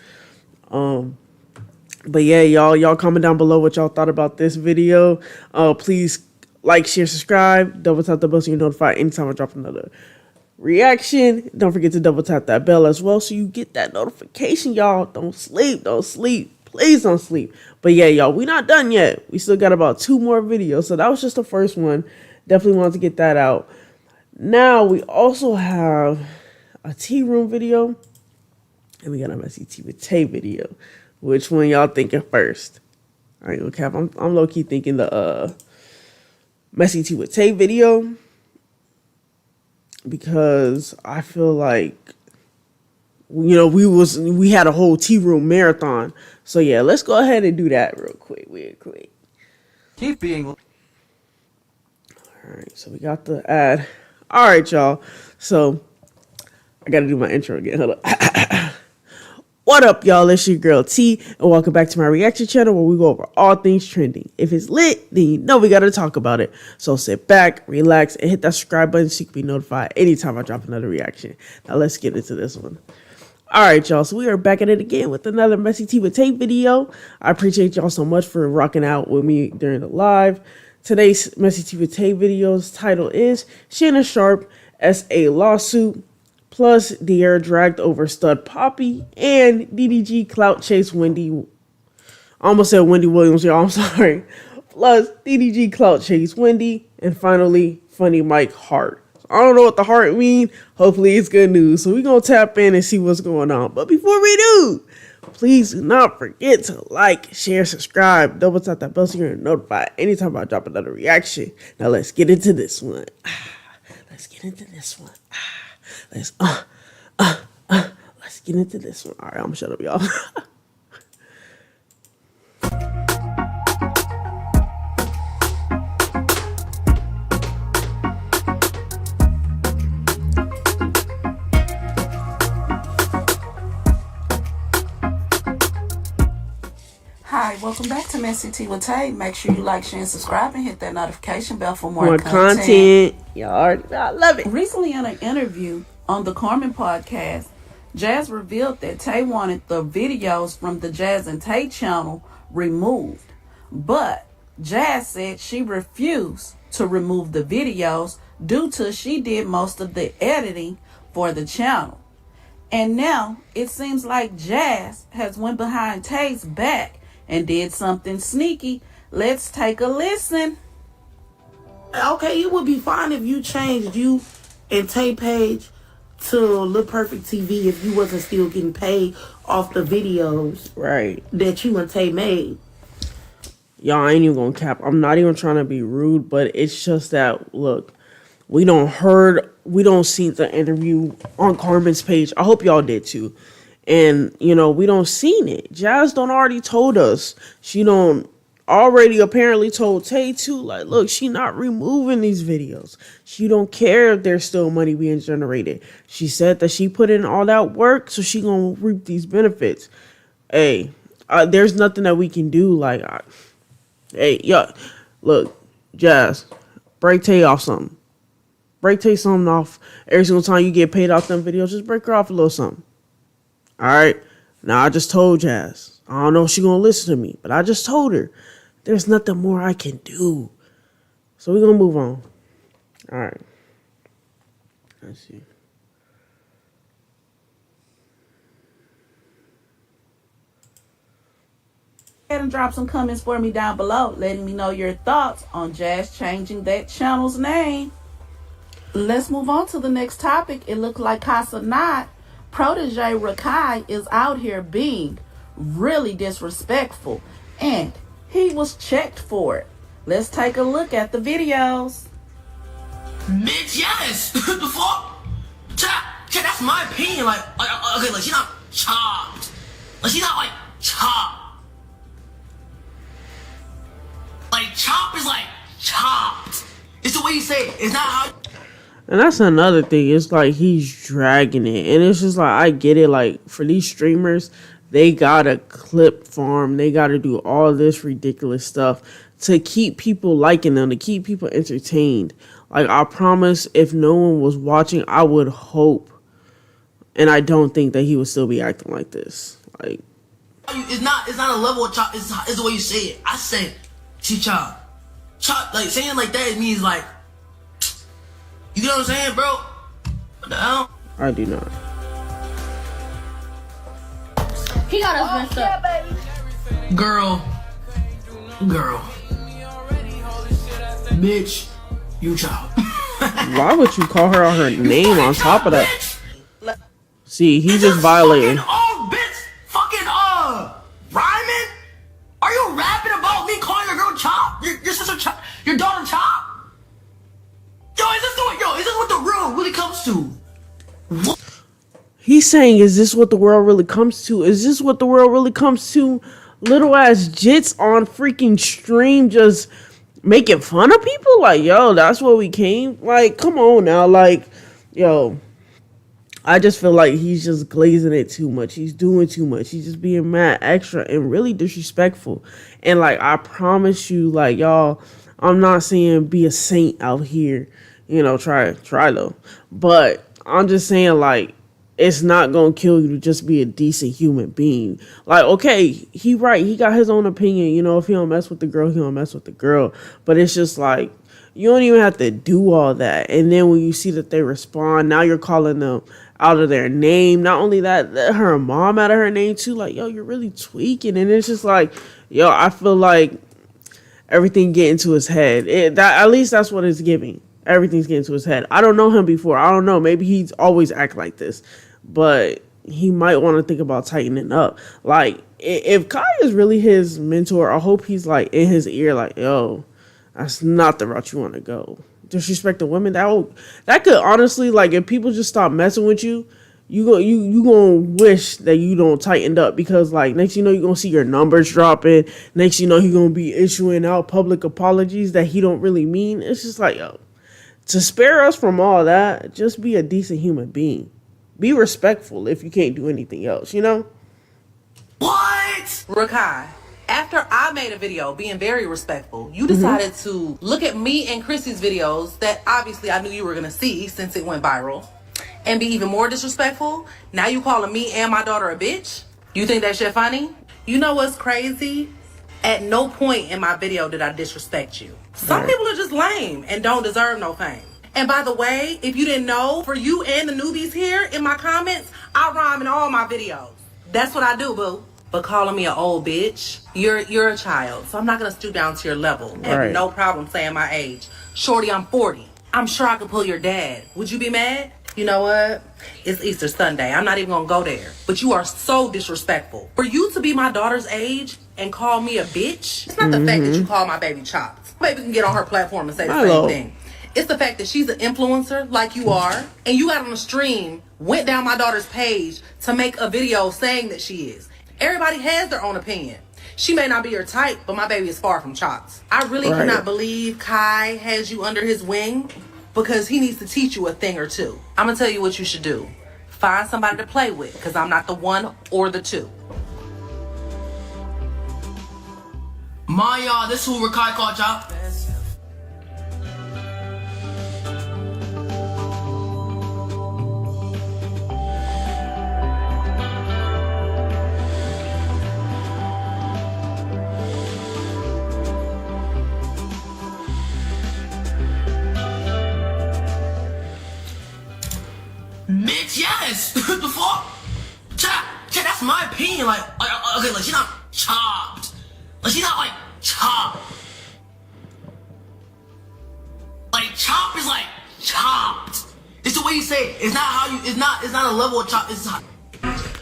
S1: But yeah, y'all comment down below what y'all thought about this video. Please like, share, subscribe, double tap the bell so you're notified anytime I drop another reaction. Don't forget to double tap that bell as well so you get that notification, y'all. Don't sleep. Please don't sleep. But yeah, y'all, we not done yet. We still got about 2 more videos. So that was just the first one. Definitely wanted to get that out. Now we also have a tea room video. And we got a messy tea with Tay video. Which one y'all thinking first? I ain't gonna cap. I'm low-key thinking the Messy Tea with Tay video, because I feel like, you know, we had a whole tea room marathon. So yeah, let's go ahead and do that real quick.
S5: Keep being.
S1: All right, so we got the ad. All right, y'all. So I gotta do my intro again. Hold up. What up, y'all? It's your girl T, and welcome back to my reaction channel where we go over all things trending. If it's lit, then you know we gotta talk about it. So sit back, relax, and hit that subscribe button so you can be notified anytime I drop another reaction. Now let's get into this one. All right, y'all. So we are back at it again with another Messy Tea with Tay video. I appreciate y'all so much for rocking out with me during the live. Today's Messy Tea with Tay video's title is Shannon Sharpe SA lawsuit. Plus, De'Ara dragged over stud Poppy and DDG clout chase Wendy. I almost said Wendy Williams, y'all. I'm sorry. Plus, DDG clout chase Wendy. And finally, funny Mike Hart. I don't know what the heart mean. Hopefully it's good news. So we're going to tap in and see what's going on. But before we do, please do not forget to like, share, subscribe, double tap that bell so you're notified anytime I drop another reaction. Now let's get into this one. Let's get into this one. Let's get into this one. All right, I'm gonna shut up, y'all.
S6: Hi, welcome back to Messy Tea with Tay. Make sure you like, share, and subscribe, and hit that notification bell for more content.
S1: Y'all already know I love it.
S6: Recently, in an interview on the Carmen podcast, Jazz revealed that Tay wanted the videos from the Jazz and Tay channel removed. But Jazz said she refused to remove the videos due to she did most of the editing for the channel. And now it seems like Jazz has went behind Tay's back and did something sneaky. Let's take a listen.
S7: Okay, it would be fine if you changed you and Tay page to Look Perfect TV if you wasn't still getting paid off the videos
S1: Right.
S7: that you and Tay made.
S1: Y'all, I ain't even gonna cap. I'm not even trying to be rude, but it's just that, look, we don't see the interview on Carmen's page. I hope y'all did too. And, we don't seen it. Jazz don't already told us. She don't already apparently told Tay too, like, look, she not removing these videos. She don't care if there's still money being generated. She said that she put in all that work, so she gonna reap these benefits. Hey, there's nothing that we can do. Hey, yeah, look, Jazz, break Tay off something. Break Tay something off. Every single time you get paid off them videos, just break her off a little something. All right. Now, I just told Jazz. I don't know if she's going to listen to me, but I just told her there's nothing more I can do. So we're going to move on. All right. Let's see.
S6: Go ahead and drop some comments for me down below, letting me know your thoughts on Jazz changing that channel's name. Let's move on to the next topic. It looked like Casanat protege Rakai is out here being really disrespectful, and he was checked for it. Let's take a look at the videos.
S8: Bitch, yes! The fuck? That's my opinion. Okay, she's not chopped. She's not chopped. Chop is chopped. It's the way you say it. It's not how.
S1: And that's another thing. It's like he's dragging it. And it's just like, I get it. Like, for these streamers, they gotta clip farm. They gotta do all this ridiculous stuff to keep people liking them, to keep people entertained. Like, I promise, if no one was watching, I would hope, and I don't think that he would still be acting like this. Like,
S8: it's not a level of chop. It's the way you say it. I said she chopped. Chop, saying it like that, it means you know what I'm saying, bro? What the hell?
S1: I do not.
S9: He got us messed up.
S8: Girl. Bitch, you chop.
S1: Why would you call her on her name on top of that? See, he just violated.
S8: Rhyming? Are you rapping about me calling a girl chop? Your sister chop? Your daughter chop? Is this what the world really comes to? What?
S1: He's saying, is this what the world really comes to? Is this what the world really comes to? Little ass jits on freaking stream just making fun of people? That's what we came? Come on now. I just feel like he's just glazing it too much. He's doing too much. He's just being mad extra and really disrespectful. And I promise you, y'all, I'm not saying be a saint out here. Try though. But I'm just saying, it's not gonna kill you to just be a decent human being. Okay, he right. He got his own opinion. If he don't mess with the girl, he don't mess with the girl. But it's just you don't even have to do all that. And then when you see that they respond, now you're calling them out of their name. Not only that, her mom out of her name too. You're really tweaking. And it's just I feel like everything get into his head. At least that's what it's giving. everything's getting to his head. I don't know him before. I don't know. Maybe he's always act like this, but he might want to think about tightening up. Like, if Kai is really his mentor, I hope he's like in his ear, like, yo, that's not the route you want to go. Disrespect the women. That could honestly, like, if people just stop messing with you, you gonna wish that you don't tightened up, because like next you know you're gonna see your numbers dropping. Next you know he's gonna be issuing out public apologies that he don't really mean. It's just like, yo, to spare us from all that, just be a decent human being. Be respectful if you can't do anything else, you know?
S8: What?
S10: Rakai, after I made a video being very respectful, you decided to look at me and Chrissy's videos that obviously I knew you were gonna see since it went viral, and be even more disrespectful. Now you calling me and my daughter a bitch? You think that shit funny? You know what's crazy? At no point in my video did I disrespect you. Some people are just lame and don't deserve no fame. And by the way, if you didn't know, for you and the newbies here in my comments, I rhyme in all my videos. That's what I do, boo. But calling me an old bitch, you're a child, so I'm not gonna stoop down to your level. I have no problem saying my age. Shorty, I'm 40. I'm sure I could pull your dad. Would you be mad? You know what? It's Easter Sunday. I'm not even gonna go there. But you are so disrespectful. For you to be my daughter's age and call me a bitch, it's not the fact that you call my baby chopped. Baby can get on her platform and say the same thing. It's the fact that she's an influencer like you are, and you got on the stream, went down my daughter's page to make a video saying that she is. Everybody has their own opinion. She may not be your type, but my baby is far from chopped. I really cannot believe Kai has you under his wing, because he needs to teach you a thing or two. I'm gonna tell you what you should do. Find somebody to play with, because I'm not the one or the two.
S8: Maya, this who Rakai called y'all. Bitch, yes! The fuck? Chat, that's my opinion. Like, okay, like, she's not chopped. Like, she's not, like, chopped. Like, chop is, like, chopped. It's the way you say it. It's not how you, it's not a level of chop. It's how.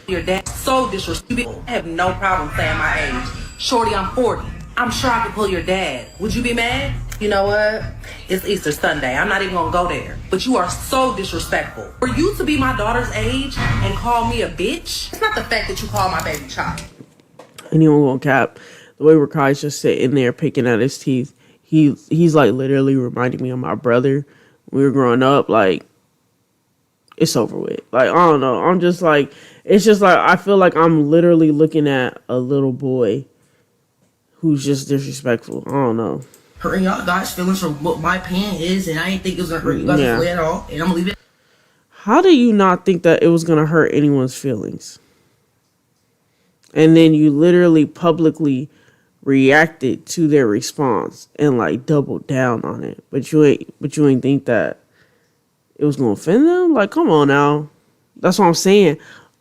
S10: Your dad so disrespectful. I have no problem saying my age. Shorty, I'm 40. I'm sure I could pull your dad. Would you be mad? You know what? It's Easter Sunday. I'm not even gonna go there. But you are so disrespectful. For you to be my daughter's age and call me a bitch, it's not the fact that you call my baby child.
S1: Anyone gonna cap? The way Rakai's just sitting there picking at his teeth, he's like literally reminding me of my brother when we were growing up. Like, it's over with. Like, I don't know. I'm just like, it's just like, I feel like I'm literally looking at a little boy who's just disrespectful. I don't know.
S8: Hurting y'all guys' feelings from what my opinion is, and I didn't think it was gonna hurt you guys' feelings at all, and I'm gonna leave it.
S1: How do you not think that it was gonna hurt anyone's feelings? And then you literally publicly reacted to their response and like doubled down on it. But you ain't think that it was gonna offend them? Like, come on now. That's what I'm saying.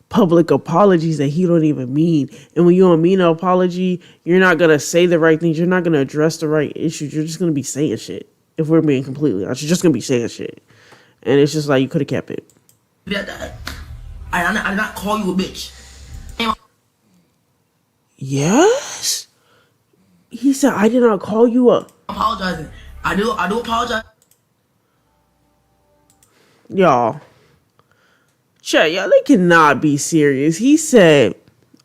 S1: Public apologies that he don't even mean. And when you don't mean an apology, you're not gonna say the right things. You're not gonna address the right issues. You're just gonna be saying shit. If we're being completely honest, you're just gonna be saying shit. And it's just like, you could have kept it.
S8: I did not call you a bitch.
S1: Yes? He said, I did not call you a...
S8: Apologizing. I do apologize.
S1: Y'all. Chat, y'all, they cannot be serious. He said,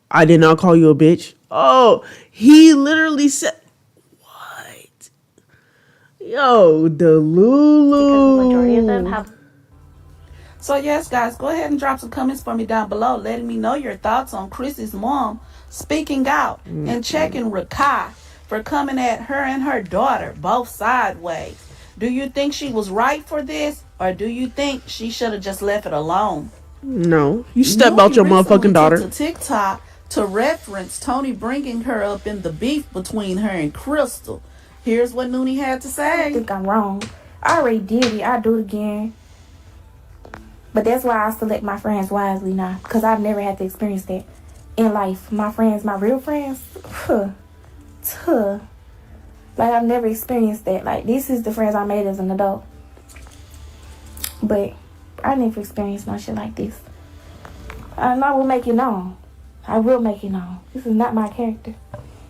S1: I did not call you a bitch. Oh, he literally said, what? Yo, the Lulu.
S9: Because the majority of them have.
S6: So yes, guys, go ahead and drop some comments for me down below, letting me know your thoughts on Chrissy's mom speaking out and checking Rakai for coming at her and her daughter both sideways. Do you think she was right for this, or do you think she should have just left it alone?
S1: No, you step out your motherfucking daughter.
S6: To TikTok to reference Tony bringing her up in the beef between her and Crystal. Here's what Noonie had to say.
S9: I think I'm wrong. I already did it. I'll do it again. But that's why I select my friends wisely now, because I've never had to experience that in life. My friends, my real friends, like, I've never experienced that. Like, this is the friends I made as an adult. But I never experienced no shit like this. And I will make it known. I will make it known. This is not my character.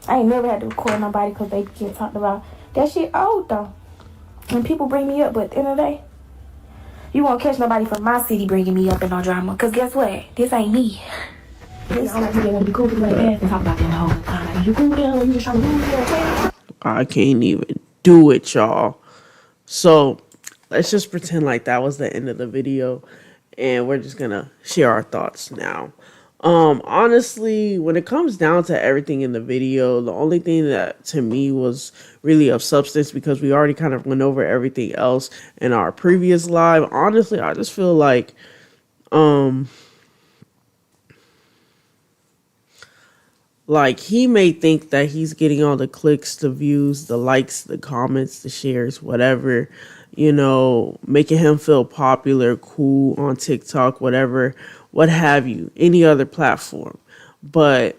S9: I ain't never had to record nobody because they get talked about. That shit old though. When people bring me up, but at the end of the day, you won't catch nobody from my city bringing me up in no drama. Because guess what? This ain't me. This I like to be cool with my ass and talk about them the whole time. You cool with them? You just trying to move them?
S1: I can't even do it, y'all. So let's just pretend like that was the end of the video, and we're just gonna share our thoughts now. Honestly, when it comes down to everything in the video, the only thing that to me was really of substance, because we already kind of went over everything else in our previous live. Honestly, I just feel like he may think that he's getting all the clicks, the views, the likes, the comments, the shares, whatever, making him feel popular, cool on TikTok, whatever, what have you, any other platform. But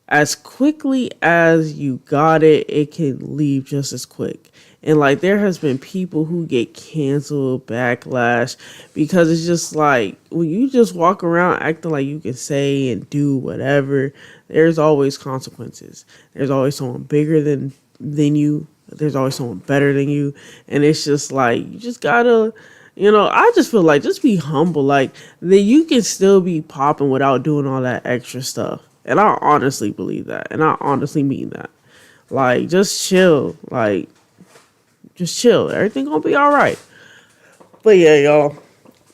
S1: as quickly as you got it, it can leave just as quick. And like there has been people who get canceled, backlash, because it's just like when you just walk around acting like you can say and do whatever, there's always consequences. There's always someone bigger than you. There's always someone better than you. And it's just like you just gotta, I just feel like just be humble. Like that you can still be popping without doing all that extra stuff. And I honestly believe that. And I honestly mean that. Like just chill. Like just chill. Everything gonna be all right. But yeah, y'all,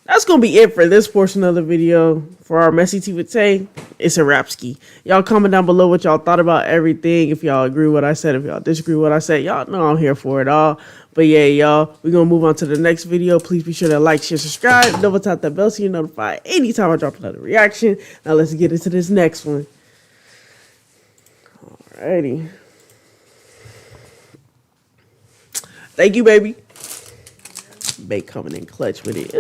S1: that's gonna be it for this portion of the video. For our Messy Tea with Tay, it's a wrap ski. Y'all comment down below what y'all thought about everything. If y'all agree with what I said, if y'all disagree with what I said, y'all know I'm here for it all. But yeah, y'all, we're gonna move on to the next video. Please be sure to like, share, subscribe, double tap that bell so you're notified anytime I drop another reaction. Now let's get into this next one. Alrighty. Thank you, baby. Bay coming in clutch with it.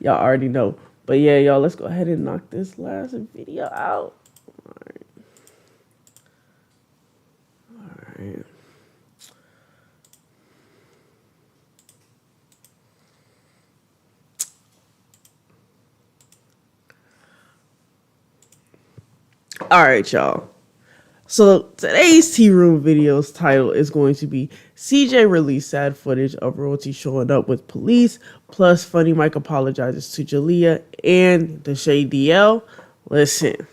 S1: Y'all already know. But yeah, y'all, let's go ahead and knock this last video out. Alright. Alright, y'all. So today's Tea Room video's title is going to be CJ released sad footage of royalty showing up with police, plus Funny Mike apologizes to Jalea and Deshae DL. Listen,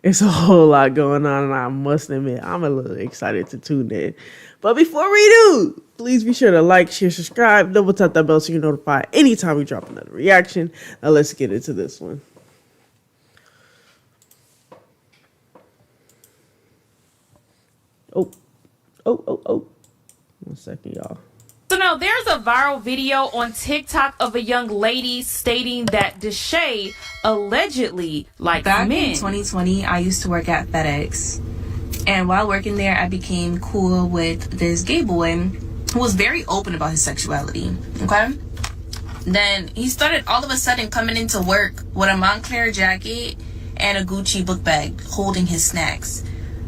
S1: it's a whole lot going on, and I must admit, I'm a little excited to tune in. But before we do, please be sure to like, share, subscribe, double tap that bell so you're notified anytime we drop another reaction. Now let's get into this one. Oh. 1 second, y'all.
S11: So now there's a viral video on TikTok of a young lady stating that Deshae allegedly likes
S12: Back
S11: men.
S12: in 2020, I used to work at FedEx. And while working there, I became cool with this gay boy who was very open about his sexuality. Okay? Then he started all of a sudden coming into work with a Moncler jacket and a Gucci book bag holding his snacks.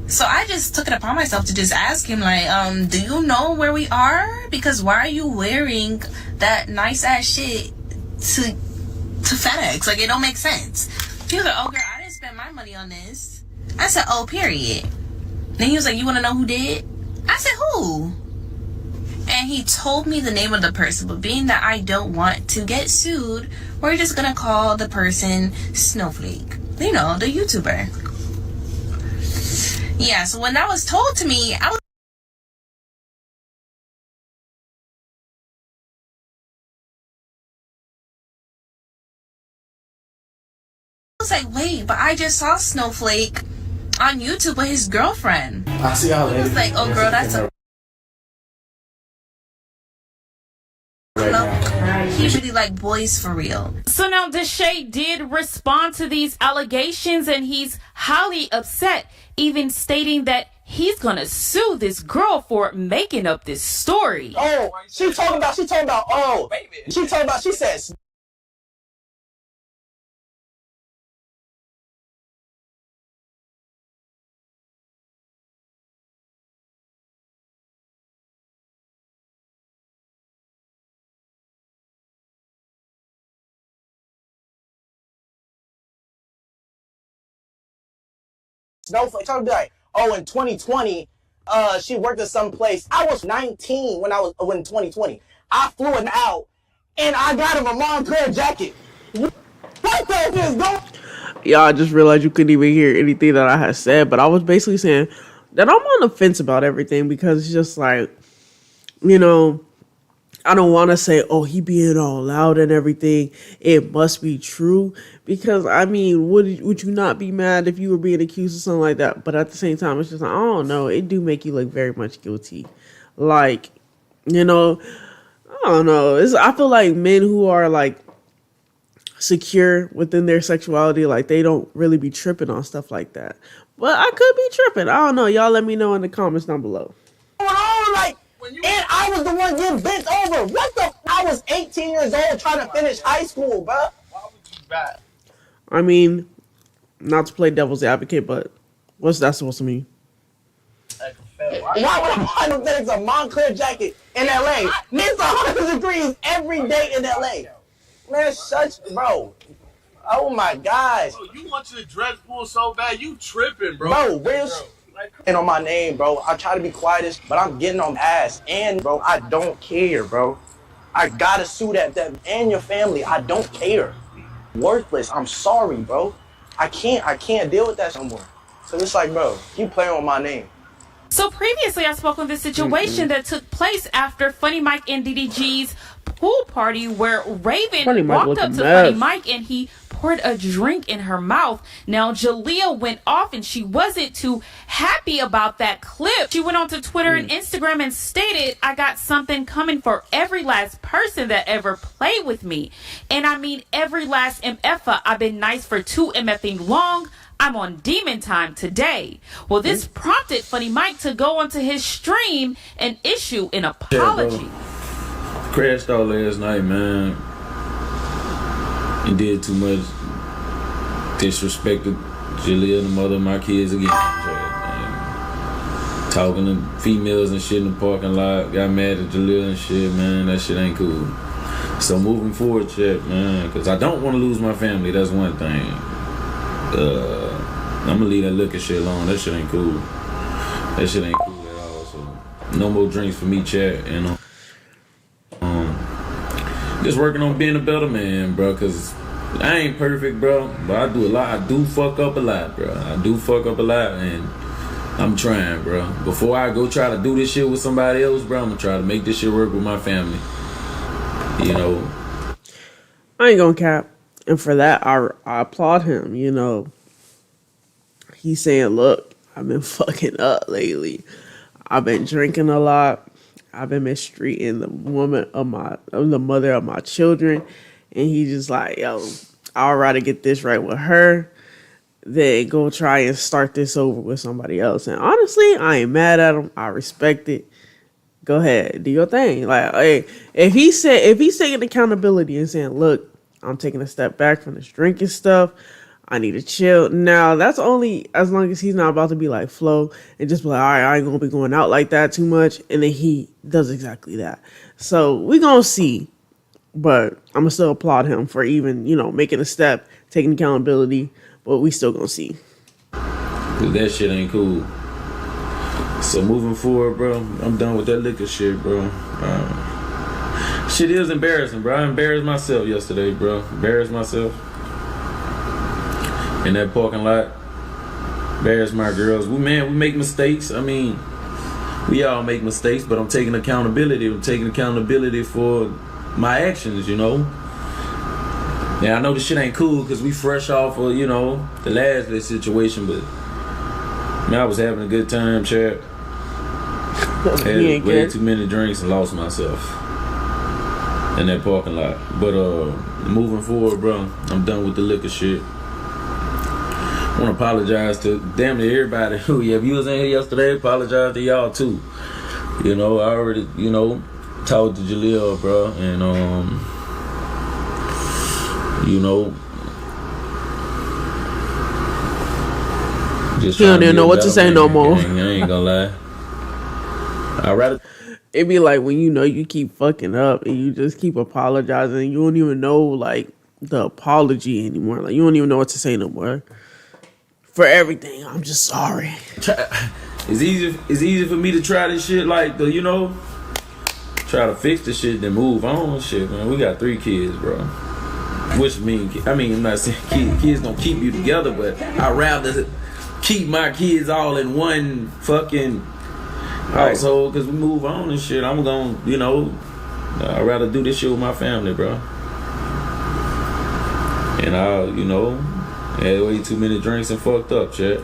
S12: So I just took it upon myself to just ask him, like, do you know where we are? Because why are you wearing that nice ass shit to FedEx? Like, it don't make sense. He was like, oh girl, I didn't spend my money on this. I said, oh, period. Then he was like, you want to know who did? I said, who? And he told me the name of the person, but being that I don't want to get sued, we're just gonna call the person Snowflake. You know, the YouTuber. Yeah, so when that was told to me, I was like, wait, but I just saw Snowflake on YouTube with his girlfriend.
S13: I see y'all later.
S12: I was like, oh girl, that's a... He really like boys for real.
S11: So now Deshae did respond to these allegations, and he's highly upset, even stating that he's gonna sue this girl for making up this story.
S13: Oh, she talking about, she says snowflake. Trying to be like, oh, in 2020, she worked at some place. I was 19 when 2020. I flew it out, and I got him a Montclair jacket. What the f is going?
S1: Y'all, I just realized you couldn't even hear anything that I had said, but I was basically saying that I'm on the fence about everything because it's just like, you know, I don't want to say, oh, he being all loud and everything. It must be true. Because, I mean, would you not be mad if you were being accused of something like that? But at the same time, it's just like, I don't know. It do make you look very much guilty. Like, you know, I don't know. I feel like men who are, like, secure within their sexuality, like, they don't really be tripping on stuff like that. But I could be tripping. I don't know. Y'all let me know in the comments down below.
S13: Like, and I was the one getting bent over. What the? I was 18 years old trying to finish high school, bro. Why would you back?
S1: I mean, not to play devil's advocate, but what's that supposed to mean?
S13: Why would I buy them things a Montclair jacket in LA? It's 100 degrees every day in LA. Man, bro. Oh my gosh.
S14: Bro, you want your dress pulled so bad, you tripping, bro.
S13: Bro, real and on my name, bro. I try to be quietest, but I'm getting on ass. And, bro, I don't care, bro. I gotta sue that and your family. I don't care. Worthless. I'm sorry, bro. I can't deal with that no more. So it's like, bro, keep playing with my name.
S11: So previously, I spoke on this situation that took place after Funny Mike and DDG's pool party, where Raven walked up to Funny Mike and he poured a drink in her mouth. Now, Jalea went off and she wasn't too happy about that clip. She went on to Twitter and Instagram and stated, "I got something coming for every last person that ever played with me. And I mean every last MFer. I've been nice for too MFing long. I'm on demon time today." Well, this prompted Funny Mike to go onto his stream and issue an apology.
S15: Crashed out last night, man. He did too much. Disrespected Jalea, the mother of my kids again. Talking to females and shit in the parking lot. Got mad at Jalea and shit, man. That shit ain't cool. So moving forward, chat, man, because I don't want to lose my family. That's one thing. I'm gonna leave that liquor shit alone. That shit ain't cool. That shit ain't cool at all. So no more drinks for me, chat. And just working on being a better man, bro. Cause I ain't perfect, bro. But I do a lot. I do fuck up a lot, bro. I do fuck up a lot, and I'm trying, bro. Before I go try to do this shit with somebody else, bro, I'm gonna try to make this shit work with my family. You know.
S1: I ain't gonna cap. And for that, I applaud him, you know. He's saying, look, I've been fucking up lately. I've been drinking a lot. I've been mistreating the mother of my children. And he's just like, yo, I'd rather get this right with her than go try and start this over with somebody else. And honestly, I ain't mad at him. I respect it. Go ahead, do your thing. Like, hey, if he's taking accountability and saying, look, I'm taking a step back from this drinking stuff, I need to chill. Now, that's only as long as he's not about to be like Flo and just be like, all right, I ain't gonna be going out like that too much. And then he does exactly that. So we gonna see. But I'm gonna still applaud him for even, you know, making a step, taking accountability. But we still gonna see.
S15: Cause that shit ain't cool. So moving forward, bro, I'm done with that liquor shit, bro. Shit is embarrassing, bro. I embarrassed myself yesterday, bro. Embarrassed myself in that parking lot. Embarrassed my girls. We make mistakes. I mean, we all make mistakes, but I'm taking accountability. I'm taking accountability for my actions, you know. Now, I know this shit ain't cool because we fresh off of, you know, the last situation, but man, I was having a good time, chap. Had way too many drinks and lost myself in that parking lot. But moving forward, bro, I'm done with the liquor shit. I want to apologize to damn near everybody who, if you was in here yesterday, apologize to y'all too. You know, I already, you know, talked to Jaleel, bro, and you know, just
S1: you don't even know what to say no more.
S15: I ain't gonna lie. I'd rather.
S1: It'd be like when you know you keep fucking up and you just keep apologizing. You don't even know like the apology anymore. Like you don't even know what to say no more. for everything. I'm just sorry.
S15: It's easy for me to try this shit, like the, you know, try to fix the shit, then move on. Shit, man. We got 3 kids, bro. Which I'm not saying kids gonna keep you together, but I'd rather keep my kids all in one fucking household, because we move on and shit. I'm gonna, you know, I'd rather do this shit with my family, bro. And I, you know, had way too many drinks and fucked up, chat.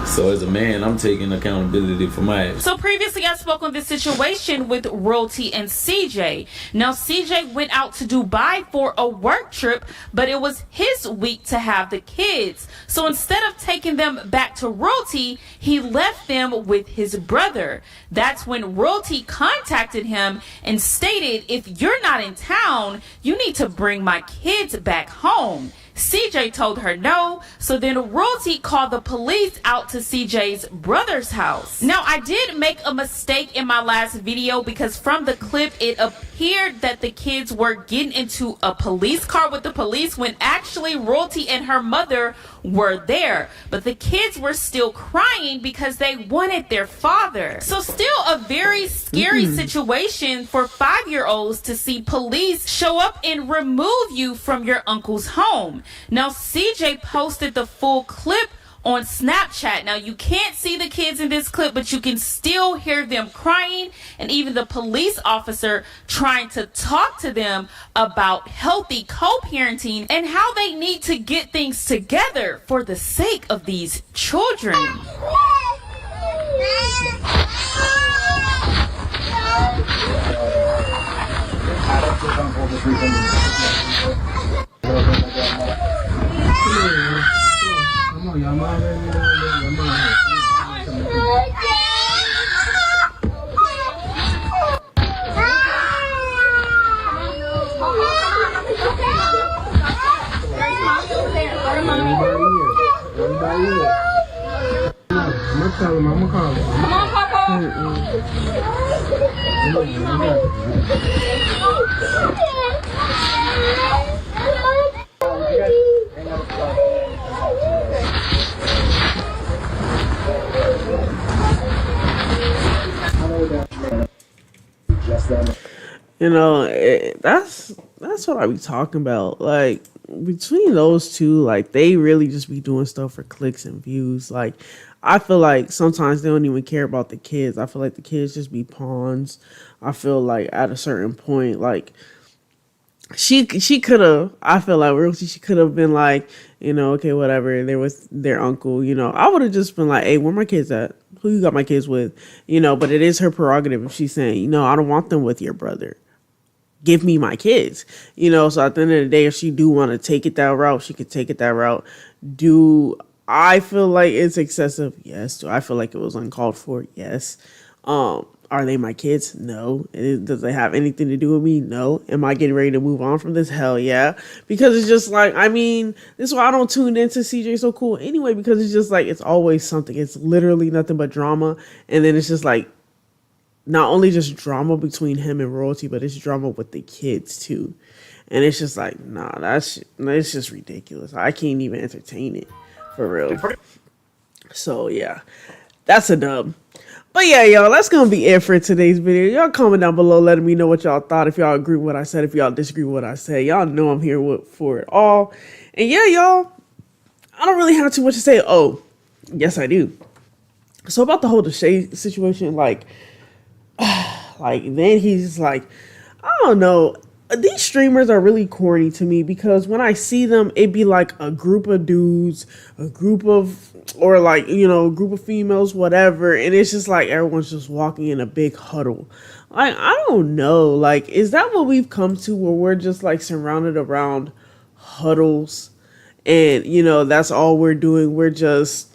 S15: So as a man, I'm taking accountability for my action.
S11: So previously I spoke on this situation with Royalty and CJ. Now CJ went out to Dubai for a work trip, but it was his week to have the kids. So instead of taking them back to Royalty, he left them with his brother. That's when Royalty contacted him and stated, if you're not in town, you need to bring my kids back home. CJ told her no, so then Royalty called the police out to CJ's brother's house. Now, I did make a mistake in my last video because from the clip, it appeared that the kids were getting into a police car with the police when actually Royalty and her mother were there. But the kids were still crying because they wanted their father. So still a very scary situation for 5-year-olds to see police show up and remove you from your uncle's home. Now, CJ posted the full clip on Snapchat. Now, you can't see the kids in this clip, but you can still hear them crying and even the police officer trying to talk to them about healthy co-parenting and how they need to get things together for the sake of these children.
S16: I'm call him. Come on, Papa.
S1: You know, that's what I be talking about. Like, between those two, like, they really just be doing stuff for clicks and views. Like, I feel like sometimes they don't even care about the kids. I feel like the kids just be pawns. I feel like at a certain point, like, she could have, I feel like Royalty, she could have been like, you know, okay, whatever. There was their uncle, you know. I would have just been like, hey, where my kids at? Who you got my kids with? You know, but it is her prerogative if she's saying, you know, I don't want them with your brother. Give me my kids. You know, so at the end of the day, if she do want to take it that route, she could take it that route. Do I feel like it's excessive? Yes. Do I feel like it was uncalled for? Yes. Are they my kids? No. Does it have anything to do with me? No. Am I getting ready to move on from this? Hell yeah. Because it's just like, I mean, this is why I don't tune into CJ So Cool anyway, because it's just like, it's always something. It's literally nothing but drama. And then it's just like, not only just drama between him and Royalty, but it's drama with the kids too. And it's just like, nah, it's just ridiculous. I can't even entertain it for real. So yeah, that's a dub. But yeah, y'all, that's going to be it for today's video. Y'all comment down below letting me know what y'all thought. If y'all agree with what I said, if y'all disagree with what I said, y'all know I'm here for it all. And yeah, y'all, I don't really have too much to say. Oh, yes, I do. So about the whole Deshae situation, like then he's like, I don't know. These streamers are really corny to me because when I see them, it'd be like a group of dudes, or like, you know, a group of females, whatever. And it's just like everyone's just walking in a big huddle. Like, I don't know. Like, is that what we've come to where we're just like surrounded around huddles? And, you know, that's all we're doing. We're just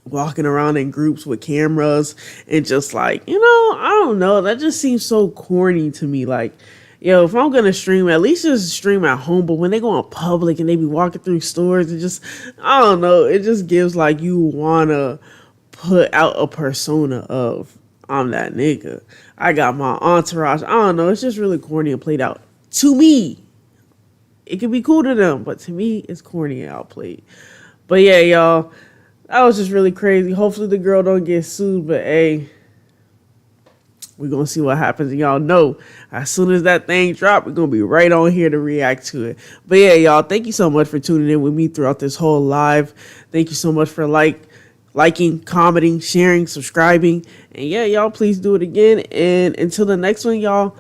S1: walking around in groups with cameras and just like, you know, I don't know. That just seems so corny to me. Like, yo, if I'm gonna stream, at least just stream at home. But when they go in public and they be walking through stores, it just, I don't know. It just gives like you wanna put out a persona of, I'm that nigga. I got my entourage. I don't know. It's just really corny and played out to me. It could be cool to them, but to me, it's corny and outplayed. But yeah, y'all, that was just really crazy. Hopefully the girl don't get sued, but hey, we're going to see what happens. And y'all know, as soon as that thing drop, we're going to be right on here to react to it. But yeah, y'all, thank you so much for tuning in with me throughout this whole live. Thank you so much for liking, commenting, sharing, subscribing. And yeah, y'all, please do it again. And until the next one, y'all,